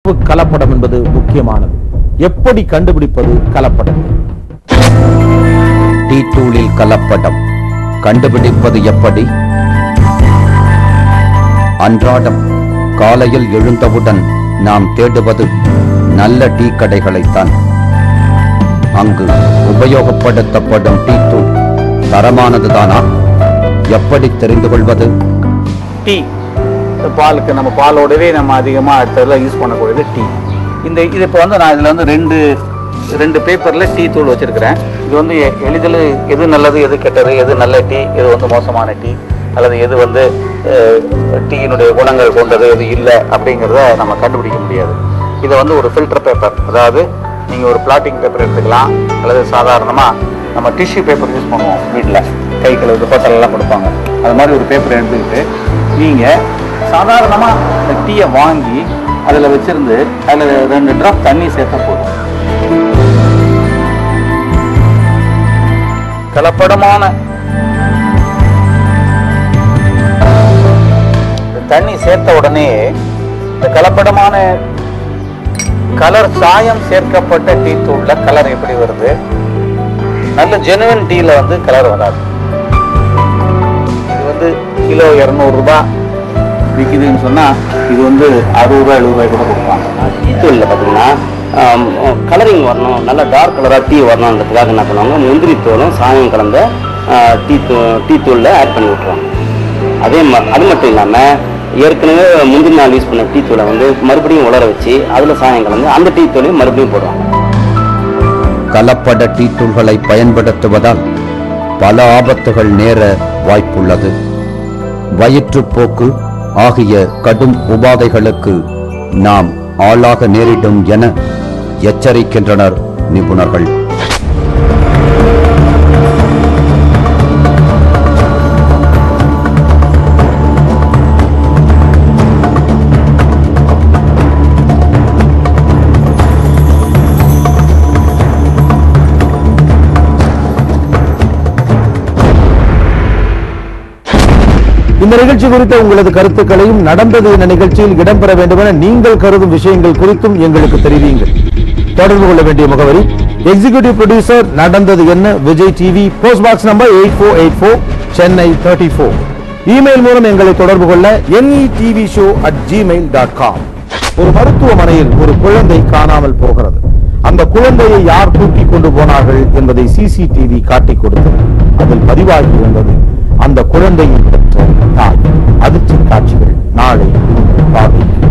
கலப்படம் என்பது முக்கியமானது. எப்படி கண்டுபிடிப்பது கலப்படம்? டீ தூளில் கலப்படம் கண்டுபிடிப்பது எப்படி? அன்றாடம் காலையில் எழுந்தவுடன் நாம் தேடுவது நல்ல டீ கடைகளைத்தான். அங்கு உபயோகப்படுத்தப்படும் டீ தூள் தரமானதுதானா? எப்படி தெரிந்து கொள்வது? டீ பாலுக்கு நம்ம பாலோடவே நம்ம அதிகமாக அடுத்ததில் யூஸ் பண்ணக்கூடியது டீ. இது இப்போ வந்து நான் இதில் வந்து ரெண்டு பேப்பரில் டீ தூள் வச்சுருக்கிறேன். இது வந்து எளிதில் எது நல்லது எது கெட்டது, எது நல்ல டீ எது வந்து மோசமான டீ, அல்லது எது வந்து டீயினுடைய குணங்கள் கொண்டது எது இல்லை அப்படிங்கிறத நம்ம கண்டுபிடிக்க முடியாது. இதை வந்து ஒரு ஃபில்டர் பேப்பர், அதாவது நீங்கள் ஒரு பிளாட்டிங் பேப்பர் எடுத்துக்கலாம், அல்லது சாதாரணமாக நம்ம டிஷ்யூ பேப்பர் யூஸ் பண்ணுவோம் வீட்டில், கை கழுவுக்கு பத்தலெல்லாம் கொடுப்பாங்க. அது மாதிரி ஒரு பேப்பர் எடுத்துக்கிட்டு நீங்கள் சாதாரணமாக இந்த டீயை வாங்கி அதில் வச்சுருந்து அதில் 2 ட்ராப் தண்ணி சேர்த்தா போதும். கலப்படமான தண்ணி சேர்த்த உடனே இந்த கலப்படமான கலர் சாயம் சேர்க்கப்பட்ட டீ தூள்ல கலர் எப்படி வருது? நல்ல ஜெனுவன் டீல வந்து கலர் வராது. இது வந்து கிலோ 200 ரூபாய் விற்கிதுன்னு சொன்னால் இது வந்து 60 ரூபாய் 70 ரூபாய் கூட கொடுப்பாங்க. டீ தூளில் பார்த்தீங்கன்னா கலரிங் வரணும், நல்ல டார்க் கலராக டீ வரணுன்றதுக்காக என்ன பண்ணுவாங்க, முந்திரி தூளும் சாயம் கலந்த டீ தூளில் ஆட் பண்ணி விட்ருவாங்க. அது மட்டும் இல்லாமல் ஏற்கனவே முந்திரி நாள் யூஸ் பண்ண டீ தூளை வந்து மறுபடியும் உலர வச்சு அதில் சாயம் கலந்து அந்த டீ தூளையும் மறுபடியும் போடுவாங்க. கலப்பட டீ தூள்களை பயன்படுத்துவதால் பல ஆபத்துகள் நேர வாய்ப்புள்ளது. வயிற்றுப்போக்கு ஆகிய கடும் உபாதைகளுக்கு நாம் ஆளாக நேரிடும் என எச்சரிக்கின்றனர் நிபுணர்கள். இந்த நிகழ்ச்சி குறித்த உங்களது கருத்துக்களையும் நடந்தது என்ற நிகழ்ச்சியில் இடம்பெற வேண்டும் என நீங்கள் கருதும் விஷயங்கள் குறித்தும் எங்களுக்கு தெரிவியுங்கள். தொடர்பு கொள்ள வேண்டிய முகவரி எக்ஸிகியூட்டிவ் ப்ரொடியூசர் நடந்தது என்ன, Vijay TV, post box number 8484, Chennai 34. Email மூலம் எங்களை தொடர்பு கொள்ள netvshow@gmail.com. ஒரு மருத்துவமனையில் ஒரு குழந்தை காணாமல் போகிறது. அந்த குழந்தையை யார் தூக்கி கொண்டு போனார்கள் என்பதை சிசிடிவி காட்டிக் கொடுத்தது. அதில் பதிவாகி இருந்தது அந்த குழந்தையை பெற்ற தாய். அதிர்ச்சி காட்சிகள் நாளை பார்வைக்கு.